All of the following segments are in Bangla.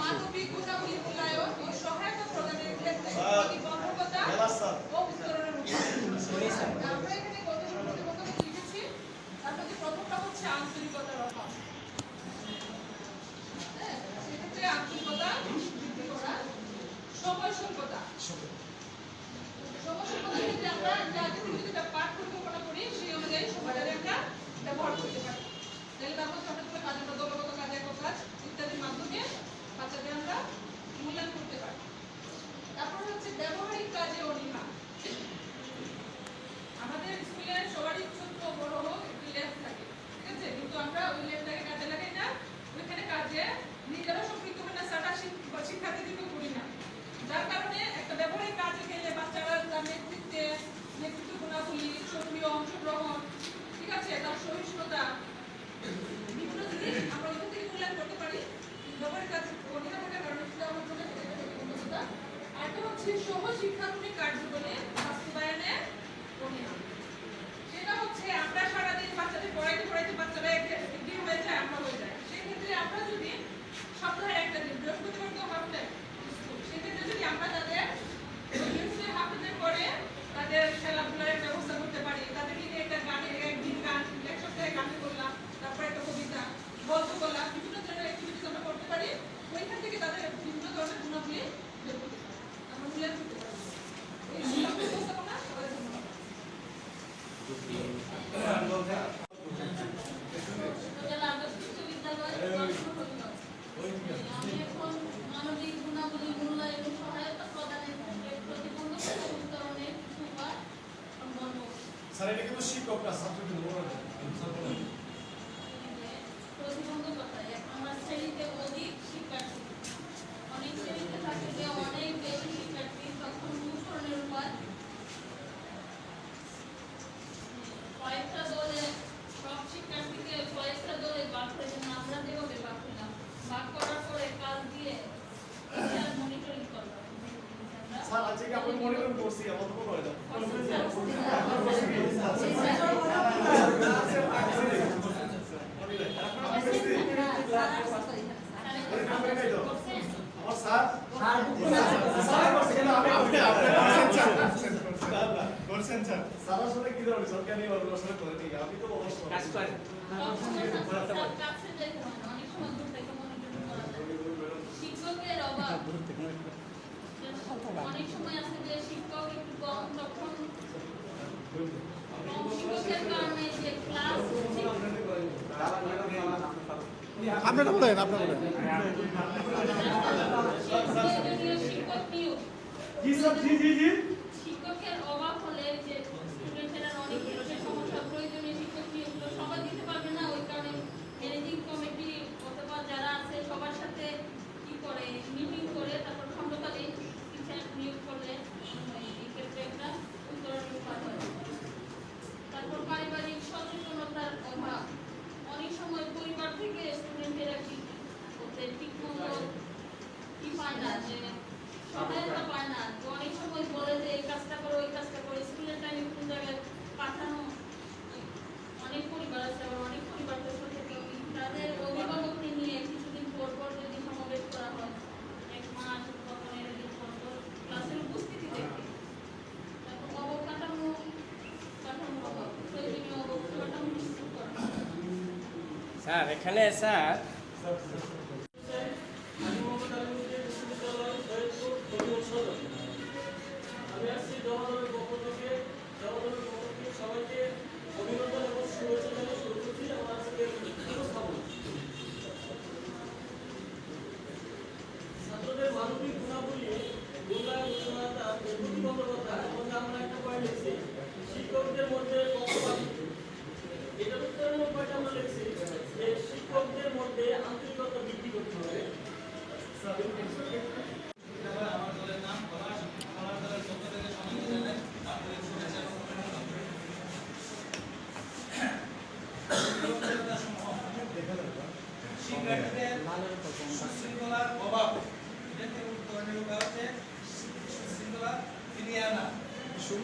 মানবিক গুণাবলী মূল্যায়ন ও সহায়তা প্রদানের ক্ষেত্রে প্রতিবদ্ধকতা ও উত্তরণের আমরা এখানে কতগুলো প্রতিবদ্ধকতা লিখেছি। তার মধ্যে প্রথমটা হচ্ছে আন্তরিকতার অভাব। সেক্ষেত্রে আন্তরিকতা বৃদ্ধি করা, সময় স্বল্পতা। সময় স্বল্পতার ক্ষেত্রে আমরা আগে থেকে যেটা পাঠ পরিকল্পনা করি সেই অনুযায়ী সময়টাকে আমরা ব্যবহার করতে পারি। তাহলে তার মধ্যে অনেকগুলো কাজ, আমরা দলগত কাজ, একক কাজ ইত্যাদির মাধ্যমে বাচ্চাদের আমরা মূল্যায়ন করতে পারি। তারপর হচ্ছে ব্যবহারিক কাজে অনীহা। আমাদের স্কুলে সবারই ছোট বড় হোক একটি ল্যাব থাকে, ঠিক আছে, কিন্তু আমরা ওই ল্যাবটাকে কাজে লাগাই না, ওইখানে কাজে নিজেরা সম্পৃক্ত হই না, সারা শিক্ষার্থীদেরকে করি না। যার কারণে একটা ব্যবহারিক কাজে গেলে বাচ্চারা তার নেতৃত্ব গুণাবলী, সক্রিয় অংশগ্রহণ, ঠিক আছে, তার সহিষ্ণুতা, বিভিন্ন জিনিস আমরা ওইখান থেকে মূল্যায়ন করতে পারি। ব্যবহারিক কাজ অনীহা থাকার কারণে আমার জন্য প্রতিবদ্ধকতা। আরেকটা হচ্ছে সহ শিক্ষামূলক কার্যক্রমে বাস্তবায়নে অনীহা। সেটা হচ্ছে আমরা সারাদিন বাচ্চাদের পড়াইতে বাচ্চারা একদিন হয়ে যায়, আমরা হয়ে যায়। সেক্ষেত্রে আমরা যদি সপ্তাহে একটা দিন, বৃহস্পতিবার তো হাফ টাইম স্কুল, সেক্ষেত্রে যদি আমরা তাদের হাফ টাইম করে তাদের খেলাধুলার ব্যবস্থা করতে পারি, তাদেরকে নিয়ে একটা গানের একদিন গান, এক সপ্তাহে গান করলাম, তারপরে একটা কবিতা, গল্প করলাম, বিভিন্ন ধরনের অ্যাক্টিভিটিস আমরা করতে পারি। ওইখান থেকে তাদের বিভিন্ন ধরনের গুণাবলী আমরা মূল্যায়ন করতে পারি। এই ব্যবস্থাপনা সবাই ধন্যবাদ। মানবিক গুণাবলী মূল্যায়ন ও সহায়তা প্রদানের ক্ষেত্রে প্রতিবন্ধকতা উত্তরণের কিছু উপায় সম্পন্ন। স্যার এটা কিন্তু শিক্ষকরা ছাত্রদের প্রতিবন্ধকতা এক নম্বর শ্রেণীতে অধিক শিক্ষার্থী, অনেক শ্রেণীতে থাকে যে অনেক বেশি শিক্ষার্থী, তখন উত্তরণের উপায় কয়েকটা দলে সব শিক্ষার্থীকে কয়েকটা দলে ভাগ করে দেন। আমরা যেভাবে ভাগ করলাম, ভাগ করার পরে কাজ দিয়ে মনিটরিং করলাম। স্যার আজকে আপনি মনিটরিং করছি আমাদের তো করে দাও। স্যার আসলে কি ধরনের সরকার নিয়ে আসলে করে দিই আমি তো অবশ্য কাজ করি শিক্ষকের অভাব, অনেক সময় আছে যে শিক্ষক একটু কম, তখন শিক্ষকের কারণে যে ক্লাস আপনারা বলেন শিক্ষক নিয়োগ, জি স্যার জি শিক্ষকের অভাব হলে যে স্টুডেন্টরা অনেক সমস্যা, প্রয়োজনীয় শিক্ষক নিয়োগগুলো সবাই দিতে পারবে না। ওই কারণে ম্যানেজিং কমিটি অথবা যারা আছে সবার সাথে কি করে মিটিং করে তারপর খণ্ডকালীন টিচার নিয়োগ করলে এই ক্ষেত্রে একটা উত্তরণের উপায় হয়। তারপর পারিবারিক সচেতনতার অভাব, অনেক সময় পরিবার থেকে স্টুডেন্টেরা কি করতে ঠিকমতো কি পায় না, যে সহায়তা পায় না। তো অনেক সময় বলে যে এই কাজটা করো, ওই কাজটা করো, স্কুলের টাইমে কোন জায়গায় পাঠানো। অনেক পরিবার আছে, আবার অনেক পরিবার তো সচেতন, তাদের অভিভাবককে নিয়ে কিছুদিন পর পর যদি সমাবেশ করা হয়, এক মাস বা 15 দিন পর পর ক্লাসের উপস্থিতি দেখে। তারপর অবকাঠামো অভাব, প্রয়োজনীয় অবকাঠামো নিশ্চিত করা। স্যার এখানে স্যার সবাইকে অভিনন্দন এবং শুভেচ্ছা জানিয়ে শুরু করছি আমার আজকের উপস্থাপনা। ছাত্রদের মানবিক গুণাবলী মূল্যায়ন সহায়তা প্রতিবন্ধকতা এবং আমরা একটা পয়েন্ট লিখছি শিক্ষকদের মধ্যে পক্ষপাতিত্ব। এটার উত্তরের উপায়টা আমরা লিখছি যে শিক্ষকদের মধ্যে আন্তরিকতা স্যার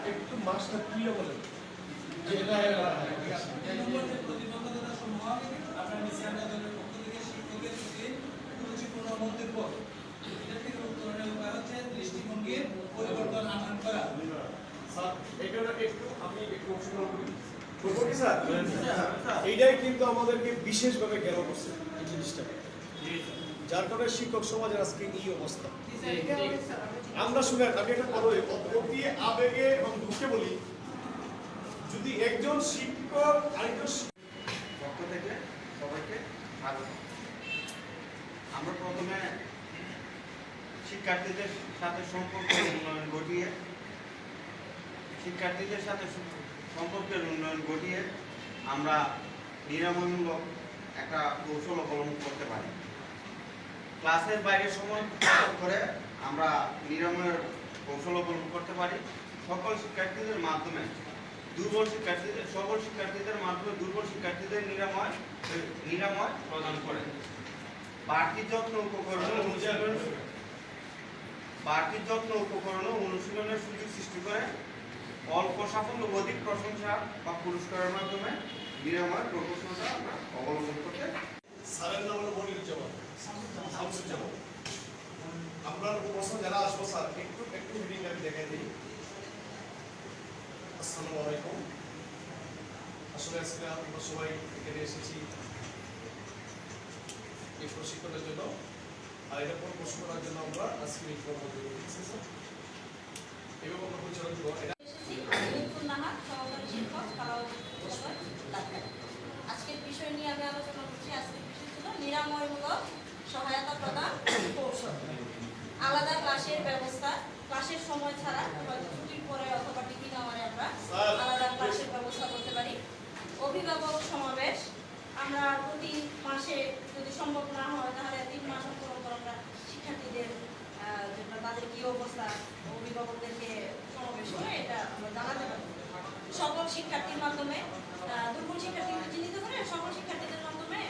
একটু মাসটা ক্লিয়ার বলেন যে এটা এই নম্বর যে প্রতিবন্ধকতা সমূহ আপনার নিচে আবেদনের পক্ষ থেকে শিক্ষকের প্রতি রুচিপূর্ণ মন্তব্য এটা থেকে উত্তরণের উপায় হচ্ছে দৃষ্টিভঙ্গির পরিবর্তন আনয়ন করা। স্যার এখানে একটু আমি একটু অংশগ্রহণ করি করবো কি স্যার? এইটাই কিন্তু আমাদেরকে বিশেষভাবে ঘেরাও করছে এই জিনিসটা, যার কারণে শিক্ষক সমাজের আজকে এই অবস্থা। আমরা শুনে আমি একটা বড় অতি আবেগে এবং দুঃখে বলি, যদি একজন শিক্ষক আরেকজন পক্ষ থেকে সবাইকে স্বাগত। আমরা প্রথমে শিক্ষার্থীদের সাথে সম্পর্কের উন্নয়ন ঘটিয়ে আমরা নিরাময়মূলক একটা কৌশল অবলম্বন করতে পারি। ক্লাসের বাইরে সময় করে আমরা নিরাময়ের কৌশল অবলম্বন করতে পারি। সকল শিক্ষার্থীদের মাধ্যমে সকল শিক্ষার্থীদের মাধ্যমে দুর্বল শিক্ষার্থীদের নিরাময় প্রদান করে বাড়তি যত্ন উপকরণ ও অনুশীলনের সুযোগ সৃষ্টি করে অল্প সাফল্য অধিক প্রশংসা বা পুরস্কারের মাধ্যমে নিরাময় প্রকৌশলটা আমরা অবলম্বন করতে। স্যারের নাম হলো মনিরুজ্জামান, শামসুজ্জামান। আমরা উপস্থিত যারা আসবো স্যার একটু মিটিং আমি দেখাই দিই। আসসালামু আলাইকুম। আসলে আজকে আমরা সবাই এখানে এসেছি এই প্রশিক্ষণের জন্য, আর এটা পরিবেশন করার জন্য আমরা আজকে এই কর্মসূচি করেছি স্যার। এভাবে আমরা পরিচালনা করবো। এসেছি লুৎফুন নাহার, সহকারী শিক্ষক, কালাউদ্দিন ডাক্তার। আজকের বিষয় নিয়ে আমি আলোচনা করছি। আজকের বিষয় ছিল নিরাময়মূলক সহায়তা প্রদান কৌশল। আলাদা ক্লাসের ব্যবস্থা, ক্লাসের সময় ছাড়া হয়তো ছুটির পরে অথবা টিফিন আওয়ারে আমরা আলাদা ক্লাসের ব্যবস্থা করতে পারি। অভিভাবক সমাবেশ, আমরা প্রতি মাসে যদি সম্ভব না হয় তাহলে 3 মাস অন্তর অন্তর আমরা শিক্ষার্থীদের যেটা তাদের কি অবস্থা অভিভাবকদেরকে সমাবেশ করে এটা আমরা জানাতে পারি। সকল শিক্ষার্থীর মাধ্যমে দুর্বল শিক্ষার্থীদের চিহ্নিত করে সকল শিক্ষার্থীদের মাধ্যমে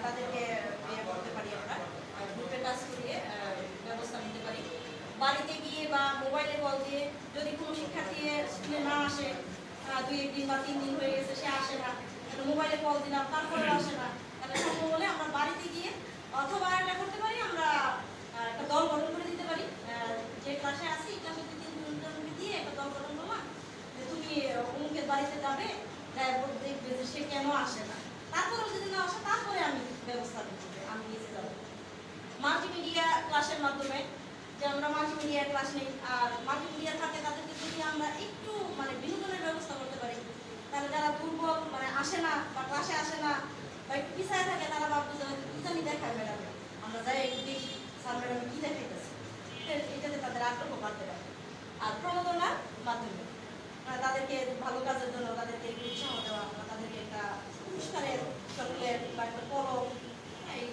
তাদেরকে ইয়ে করতে পারি, আমরা গ্রুপে কাজ করিয়ে ব্যবস্থা নিতে পারি। বাড়িতে গিয়ে বা মোবাইলে কল দিয়ে যদি কোনো শিক্ষার্থী স্কুলে না আসে, 2-1 দিন বা 3 দিন হয়ে গেছে সে আসে না, মোবাইলে কল দিলাম তারপরে আসে না, তাহলে সম্ভব হলে আমরা বাড়িতে গিয়ে অথবা এটা করতে পারি, আমরা একটা দল গঠন করে দিতে পারি। যে ক্লাসে আসি ক্লাসে 2-3 দিয়ে একটা দল গঠন করলাম যে তুমি অমুকের বাড়িতে যাবে, দেখবে যে সে কেন আসে না, তারপরে যদি না আসে তারপরে আমি ব্যবস্থা নিতে আমি নিচে যাবো। মাল্টিমিডিয়া ক্লাসের মাধ্যমে যে আমরা মাল্টিমিডিয়া ক্লাস নেই, আর মাল্টিমিডিয়া থাকে তাদেরকে যদি আমরা একটু মানে বিনোদনের ব্যবস্থা করতে পারি, তাহলে যারা দুর্বল মানে আসে না বা ক্লাসে আসে না বা একটু পিছায় থাকে, তারা ভাববে যে কি জানি দেখায় ম্যাডাম, আমরা যাই একটু দেখি স্যার ম্যাডাম কি দেখাইতেছে, এটাতে তাদের আগ্রহ বাড়তে পারে। আর প্রণোদনার মাধ্যমে তাদেরকে ভালো কাজের জন্য তাদেরকে উৎসাহ দেওয়া, তাদেরকে একটা পুরস্কারের চকলেট বা একটা কলম, এই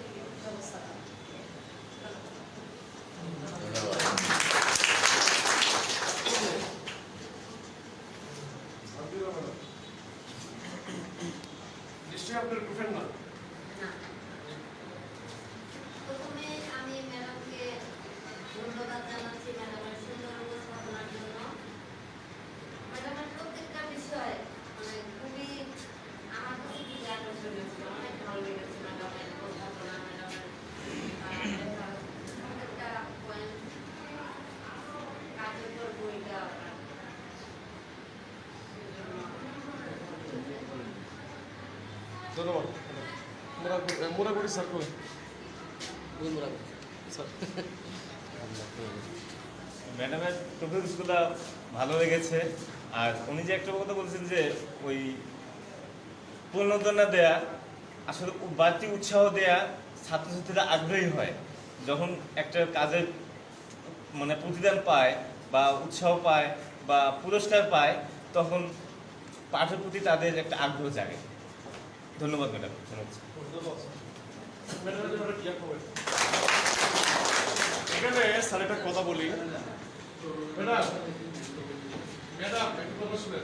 ব্যবস্থাটা। নিশ্চয়ই আপনার গ্রুপের না? প্রথমে আমি ম্যাডামকে ধন্যবাদ জানাচ্ছি ম্যাডামের সুন্দর উপস্থাপনার জন্য। ম্যাডামের প্রত্যেকটা বিষয় মানে খুবই আমার কাছে খুবই আকর্ষণীয় ছিল, অনেক ভালো লেগেছে ম্যাডামের উপস্থাপনা, ম্যাডামের প্রত্যেকটা পয়েন্ট কার্যকর ভূমিকা। ধন্যবাদ। মোরাগুড়ি স্যার কই? ম্যাডামের টপিকসগুলো ভালো লেগেছে। আর উনি যে একটা কথা বলছেন যে ওই প্রণোদনা দেয়া, আসলে বাড়তি উৎসাহ দেয়া, ছাত্রছাত্রীরা আগ্রহী হয় যখন একটা কাজের মানে প্রতিদান পায় বা উৎসাহ পায় বা পুরস্কার পায়, তখন পাঠের প্রতি তাদের একটা আগ্রহ জাগে। ধন্যবাদ ম্যাডাম। এখানে স্যার একটা কথা বলি। ম্যাডাম একটু কথা শুনেন।